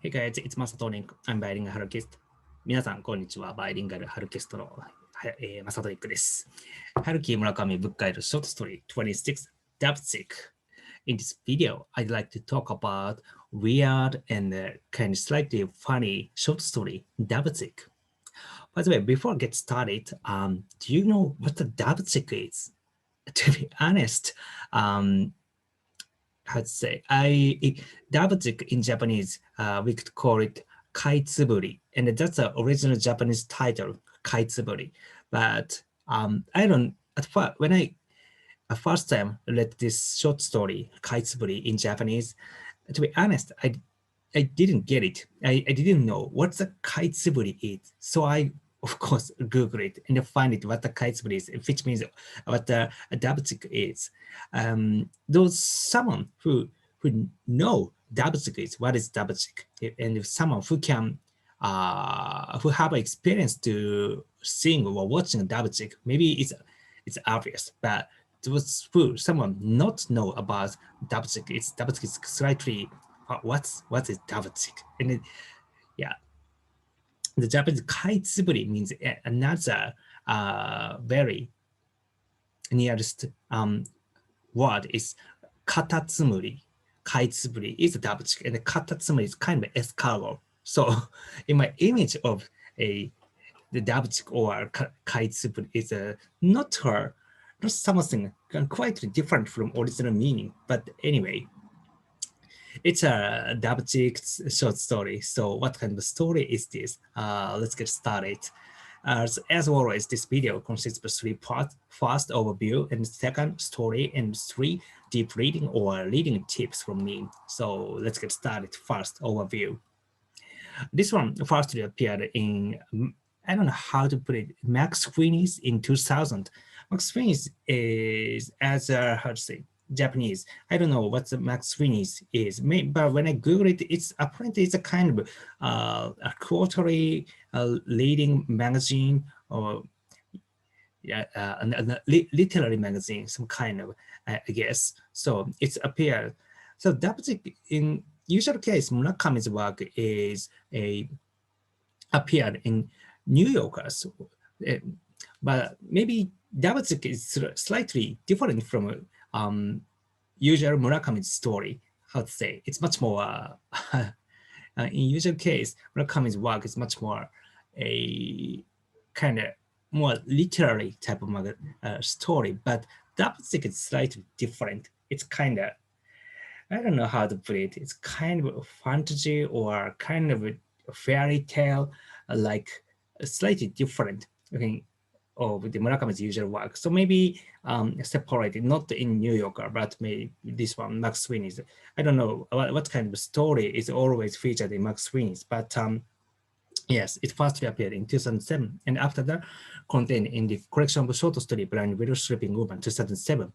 Hey guys, it's masatonic. I'm Bilingual Harukist. 皆さん、こんにちは。バイリンガルハルキストの、マサトニックです。Haruki Murakami book guide short story 26, Dabchick. In this video, I'd like to talk about weird and kind of slightly funny short story, Dabchick. By the way, before I get started, do you know what the Dabchick is? To be honest, how to say, Dabchick in Japanese, we could call it kaitsuburi, and that's the original Japanese title, kaitsuburi. But I don't, at first, when I first time read this short story, kaitsuburi in Japanese, to be honest, I didn't get it. I didn't know what the kaitsuburi is. So I, of course, Google it and find it what the kaitsuburi is, which means what the Dabchick is. Those someone who know Dabchick is what is Dabchick, and if someone who can who have experience to seeing or watching Dabchick, maybe it's obvious, but those who someone not know about Dabchick, Dabchick is slightly what is Dabchick? And yeah, the Japanese kaitsuburi means another very nearest word is katatsumuri. Kaitsuburi is Dabchick, and the katatsumuri is kind of escargot. So in my image of the Dabchick or kaitsuburi is not something quite different from original meaning. But anyway, it's a Dabchick short story. So what kind of story is this? Let's get started. As always, this video consists of 3 parts: first overview, and second story, and 3 deep reading or reading tips from me. So let's get started. First overview. This one first appeared in, I don't know how to put it, Max Sweeney's in 2000. Max Sweeney's is, as how to say, Japanese. I don't know what the Max Sweeney's is, but when I Google it, it's apparently it's a kind of a quarterly leading magazine, or yeah, a literary magazine, some kind of, I guess. So it's appeared. So Dabchick, in usual case, Murakami's work is appeared in New Yorkers, but maybe Dabchick is slightly different from usual Murakami's story. How to say? It's much more. In usual case, Murakami's work is much more a kind of more literary type of story, but Dabchick is slightly different. It's kind of, I don't know how to put it. It's kind of a fantasy or kind of a fairy tale, like slightly different, okay, of the Murakami's usual work. So maybe separated, not in New Yorker, but maybe this one, Max Sweeney's. I don't know what kind of story is always featured in Max Sweeney's, but yes, it first appeared in 2007, and after that, contained in the collection of short story Blindwillowsleepingwoman Sleepingwoman 2007.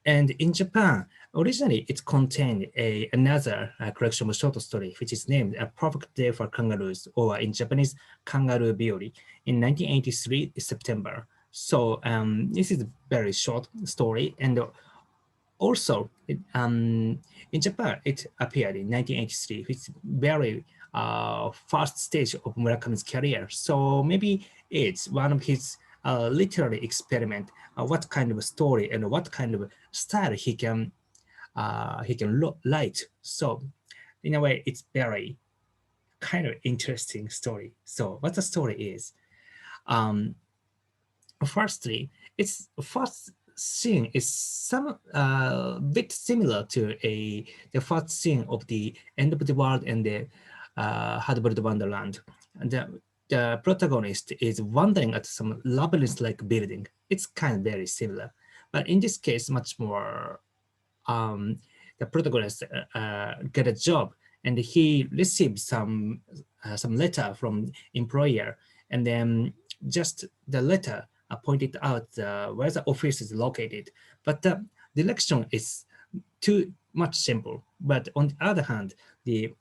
And in Japan, originally it contained another collection of short story, which is named A Perfect Day for Kangaroos, or in Japanese, Kangaroo Biori, in 1983 September. So this is a very short story, and also in Japan it appeared in 1983, which is very first stage of Murakami's career. So maybe it's one of his literary experiment, what kind of story and what kind of style he can write. So in a way, it's very kind of interesting story. So what the story is, firstly, its first scene is some bit similar to the first scene of the End of the World and the Hard-Boiled Wonderland. And the protagonist is wandering at some labyrinth-like building. It's kind of very similar, but in this case, much more. The protagonist get a job, and he receives some letter from employer, and then just the letter pointed out where the office is located, but the direction is too much simple. But on the other hand, the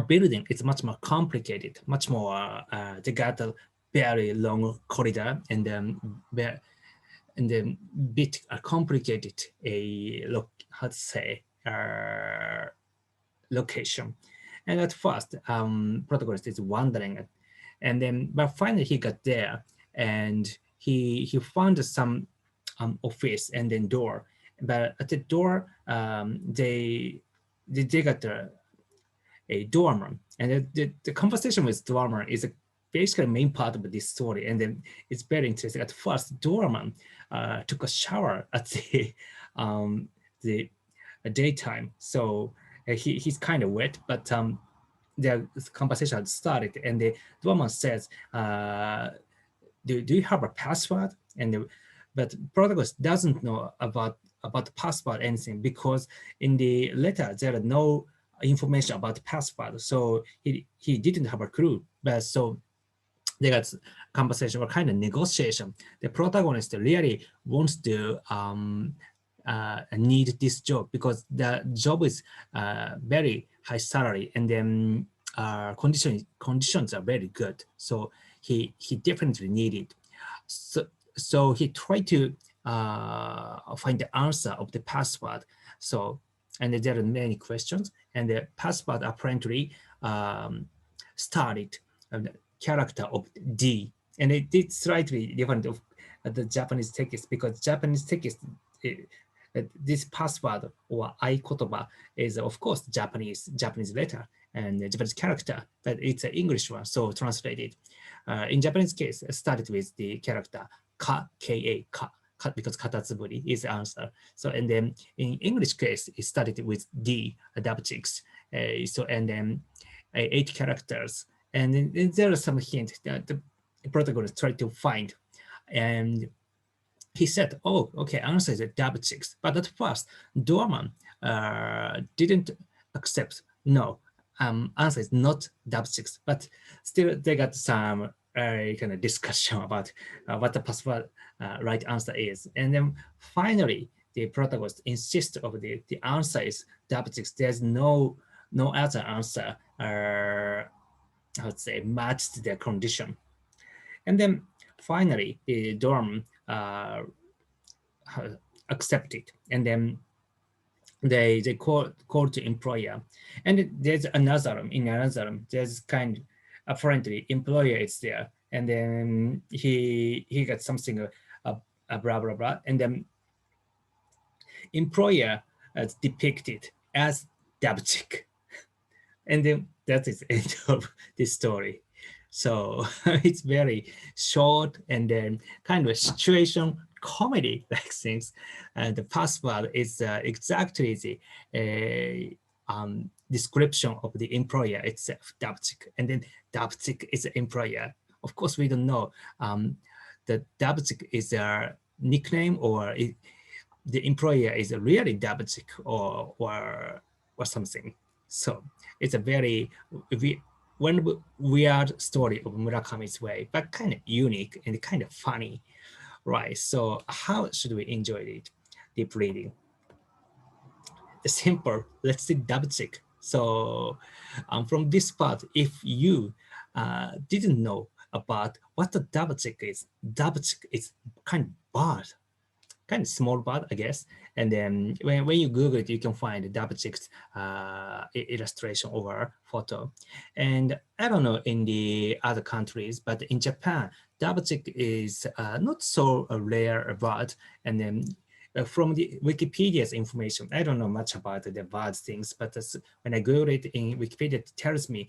building is much more complicated, much more. They got a very long corridor, and then bit complicated how to say location, And at first, protagonist is wondering, and then but finally he got there, and he found some office and then door. But at the door, they got a doorman, and the conversation with doorman is basically main part of this story, and then it's very interesting. At first, doorman took a shower at the daytime, so he's kind of wet, but the conversation had started, and the doorman says, do you have a password? And but protagonist doesn't know about the password anything, because in the letter there are no information about the password, so he didn't have a clue. But so they got conversation or kind of negotiation. The protagonist really wants to need this job because the job is very high salary, and then conditions are very good. So he definitely need it. So he tried to find the answer of the password. So, and there are many questions, and the password apparently started the character of D, and it did slightly different of the Japanese text, because Japanese text, this password or aikotoba is of course Japanese letter and Japanese character, but it's an English one, so translated. In Japanese case, it started with the character ka, ka, because katatsuburi is the answer. So, and then in English case, it started with D, Dabchicks. So, and then 8 characters. And then there are some hints that the protagonist tried to find. And he said, oh, okay, answer is Dabchicks. But at first, Doorman didn't accept, no, answer is not Dabchicks. But still, they got some kind of discussion about what the password right answer is. And then finally, the protagonist insists of the answer is Dabchicks. There's no other answer, I would say, matched their condition. And then finally, the dorm accepted, and then they call to employer, and there's another room. In another room, there's kind of, apparently employer is there, and then he got something blah blah blah, and then employer depicted as Dabchick, and then that is the end of this story. So it's very short and then kind of situation comedy like things. And the password is exactly the description of the employer itself, Dabchick. And then Dabchick is the employer. Of course, we don't know that Dabchick is a nickname, or the employer is really Dabchick or something. So it's a very weird story of Murakami's way, but kind of unique and kind of funny, right? So how should we enjoy it? Deep reading. The simple, let's say Dabchick. So from this part, if you didn't know about what the Dabchick is kind of bird, kind of small bird, I guess. And then when you Google it, you can find Dabchick's illustration or photo. And I don't know in the other countries, but in Japan, Dabchick is not so rare bird. And then from the Wikipedia's information, I don't know much about the bird things, but when I Google it in Wikipedia, it tells me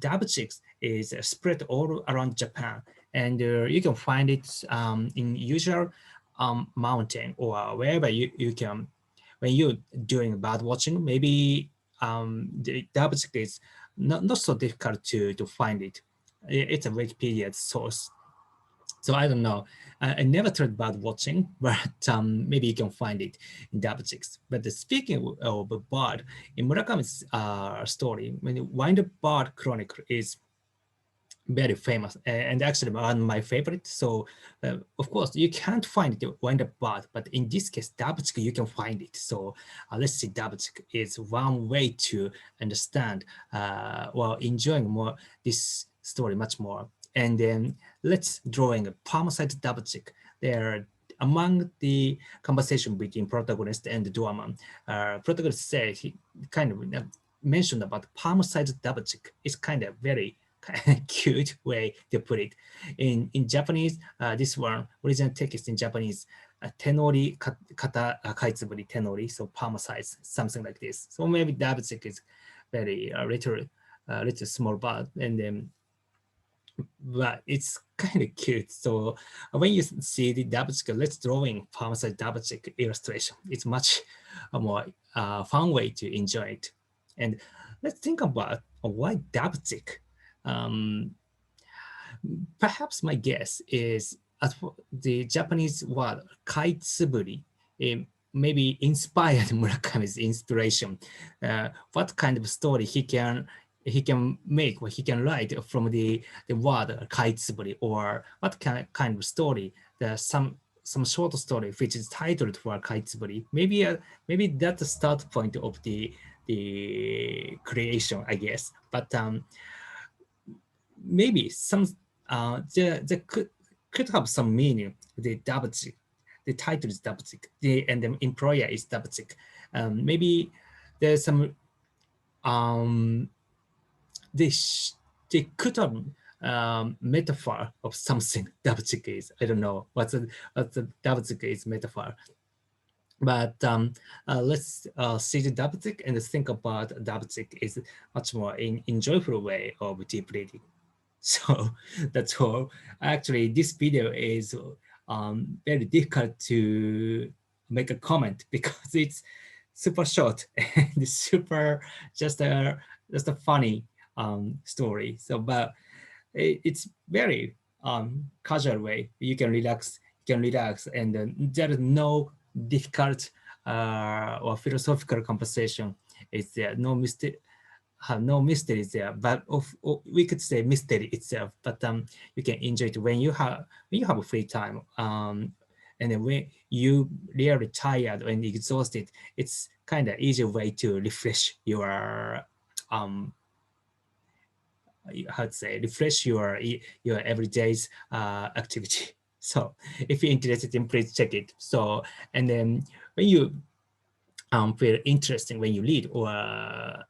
Dabchicks is spread all around Japan. And you can find it in usual mountain or wherever you can, when you're doing bird watching, maybe the Dabchick is not so difficult to find it. It's a Wikipedia source. So I don't know. I never tried bird watching, but maybe you can find it in Dabchicks. But speaking of a bird, in Murakami's story, when the Wind Bird Chronicle is very famous and actually one of my favorite. So of course you can't find the wind-up bird, but in this case Dabchick you can find it. So let's see, Dabchick is one way to understand while enjoying more this story much more. And then let's drawing a palm-sided Dabchick. There among the conversation between protagonist and the doorman, protagonist says he kind of mentioned about palm-sized Dabchick. It's kind of very cute way to put it. In Japanese, this one original text in Japanese, tenori kata kaitsuburi tenori, so palm size, something like this. So maybe Dabchick is very little small bird, and then but it's kind of cute. So when you see the Dabchick, let's drawing palm size Dabchick illustration. It's much more fun way to enjoy it. And let's think about why Dabchick. Um, Perhaps my guess is the Japanese word kaitsuburi maybe inspired Murakami's inspiration. What kind of story he can make or he can write from the word kaitsuburi, or what kind of story, some short story which is titled for kaitsuburi. Maybe that's the start point of the creation, I guess. But maybe some there could have some meaning. The Dabchick, the title is Dabchick, and the employer is Dabchick. Maybe there's some they they could have metaphor of something. Dabchick is, I don't know what's the Dabchick is metaphor. But let's see the Dabchick and think about Dabchick is much more enjoyable way of deep reading. So that's all. Actually, this video is very difficult to make a comment because it's super short and super just a funny story. So, but it's very casual way. You can relax, and there is no difficult or philosophical conversation. It's there, no mistake, have no mystery there, but we could say mystery itself. But you can enjoy it when you have a free time, and then when you really tired and exhausted. It's kind of easy way to refresh your how to say refresh your everyday's activity. So if you're interested in, please check it. So and then when you feel interesting when you read or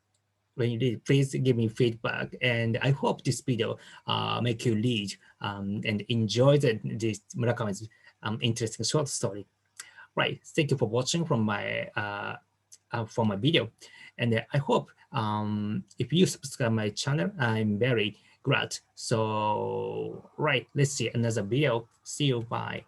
when you read, please give me feedback. And I hope this video make you read and enjoy this Murakami's interesting short story. Right. Thank you for watching from my video. And I hope if you subscribe my channel, I'm very glad. So, right, let's see another video. See you. Bye.